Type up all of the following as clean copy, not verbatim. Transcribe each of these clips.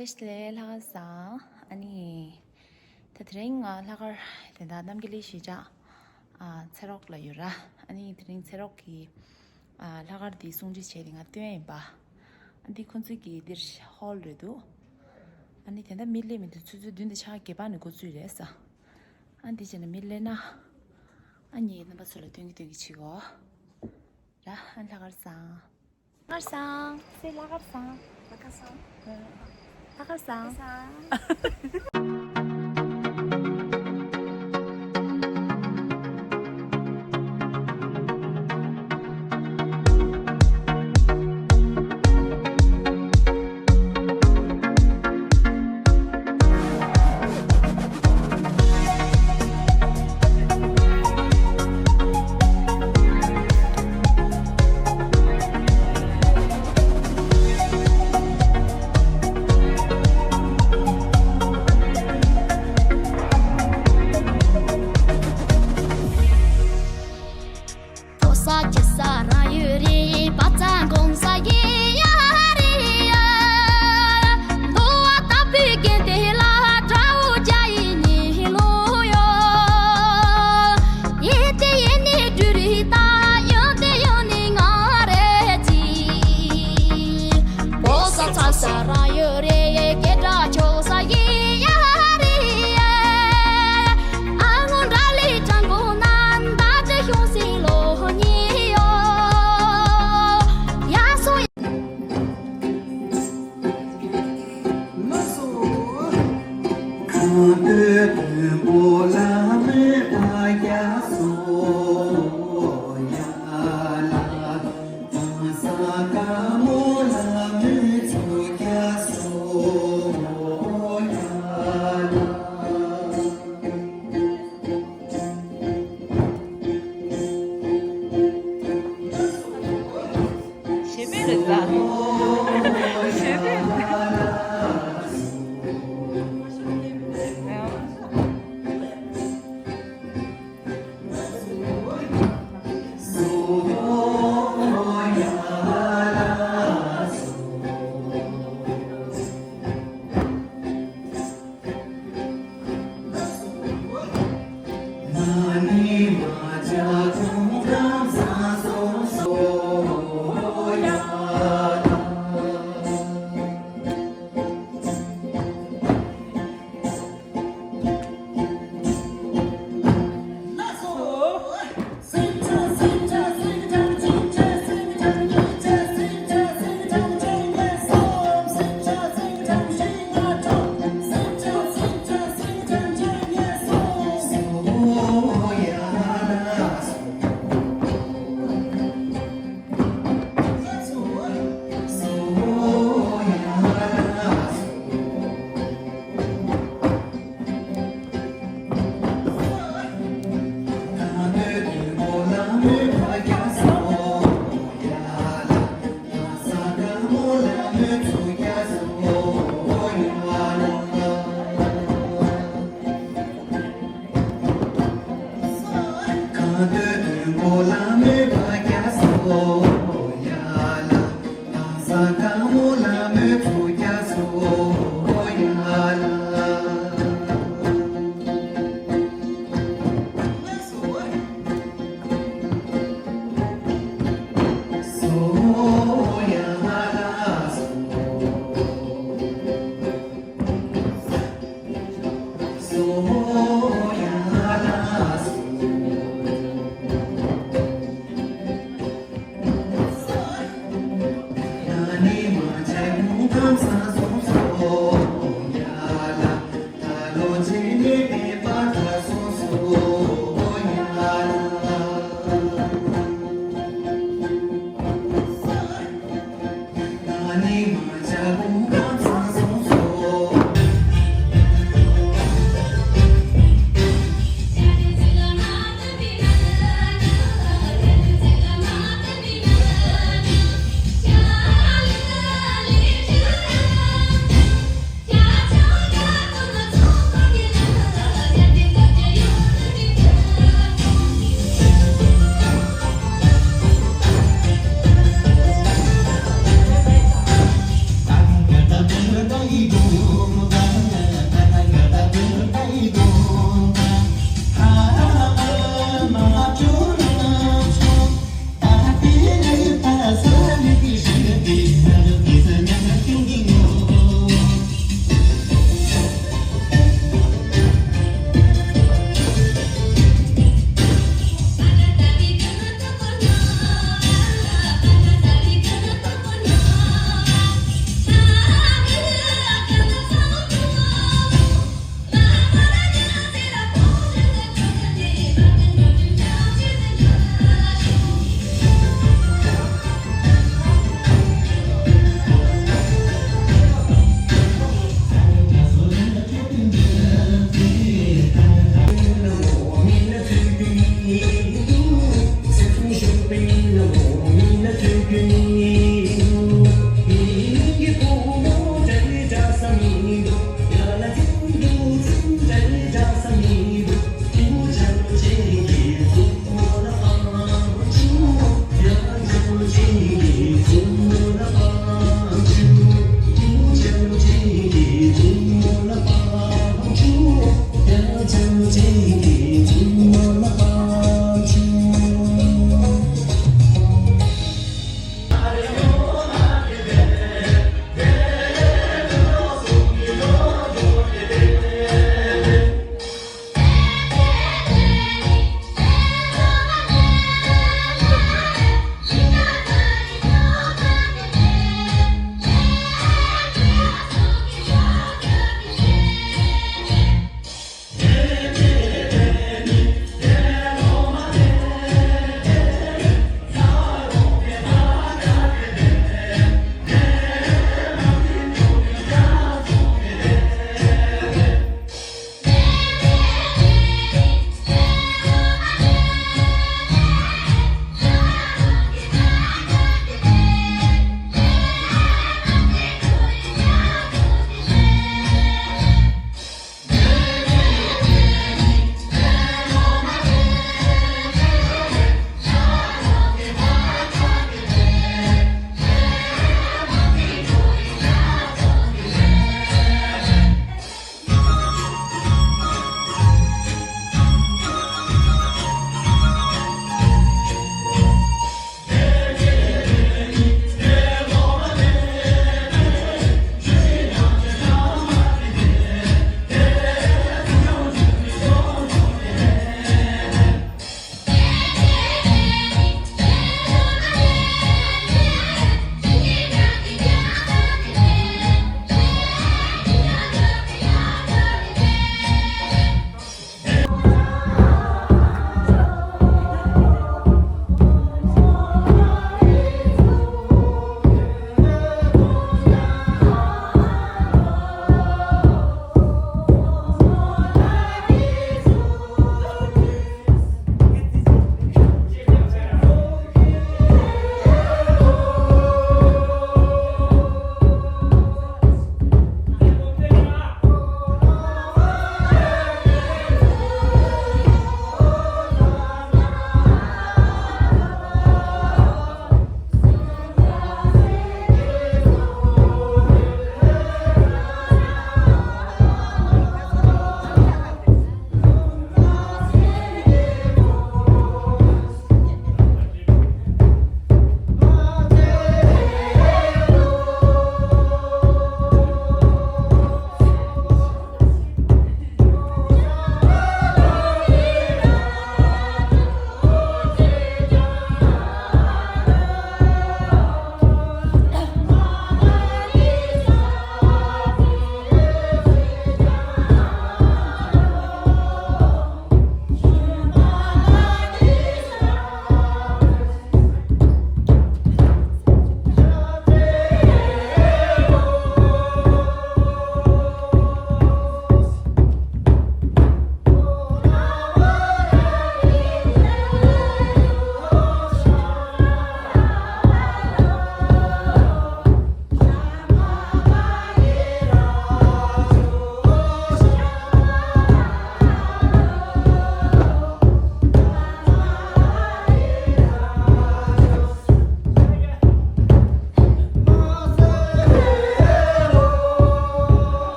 Tesla laga 아니 테트링아 라가 된다 남길리 시자 체럭 라유라 아니 드링 체럭이 라가르디 송지 체링아 뛰어봐 안디 콘스기 디르 홀르도 아니 된다 밀리미터 추주 둔데 차게 바는 고주래서 안디 전에 밀레나 아니 나 봤을 때 되게 치고 라 안라가르상 라가르상 세 라가르상 라가르상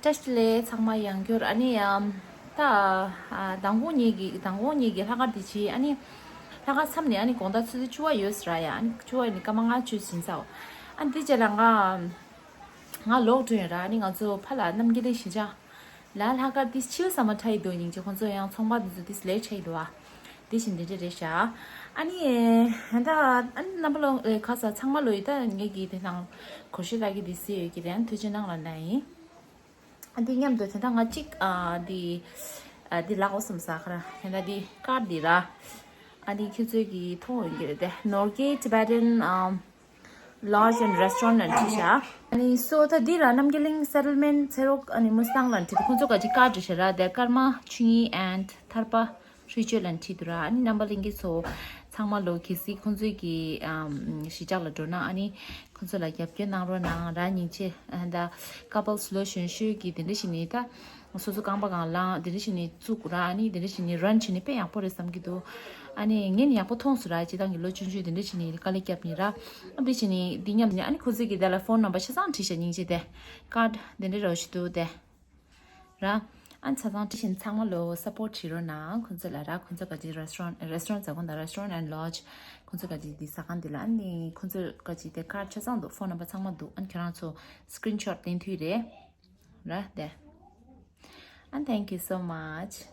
자실래 정말 연결 아니야. 다 당고 얘기 하가듯이 아니 하가 삼네 아니 공다 쓰지 좋아요스라야 아니 좋아니까 망아 주신사오. 안 되잖아. nga lo tuen ra ni nga zo phala nam gi de shi ja la la ga dis chiu sama thai do ning ji khon zo yang chong ba du dis le chai do wa di shin de de sha ani da an nam lo kha sa chang ma lo ida nge gi de nang ko shi la gi di si gi den tu jin nang la nai an di ngam do ta nga chik di la ko sam sa khra na di ka di ra ani ki zo gi tho gi de Norgate Tibetan lodge and restaurant and tisha ani so the dira namgeling settlement serok ani mustang lan ti khunjo ka ji ka jishara de karma chingi and tharpa ritual and tidra ani nambaling gi so changma lo ki si khunjo gi shijak la dona ani khunjo la yap ke nang ro nang ra ning che and the couple solution shu gi din shini ta so so kang ba gang la din shini chu kura ani din shini run chini pe yang por sam gi do 아니 녜니 야 보통 수라지 당기 로춘주 된데 지니 칼리캡니라 근데 지니 디냠니 아니 코즈기 텔레폰 넘버 샤산 티셔닝지데 카드 된데 로시도데 라 안차상 티신 창말로 서포트로나 콘슬라라 콘슬까지 레스토랑 자곤다 레스토랑 앤 로지 콘슬까지 디사간딜라 아니 콘슬까지 데 카드 차상도 폰 넘버 창마도 안 켜라서 스크린샷 된 뒤에 라데 and thank you so much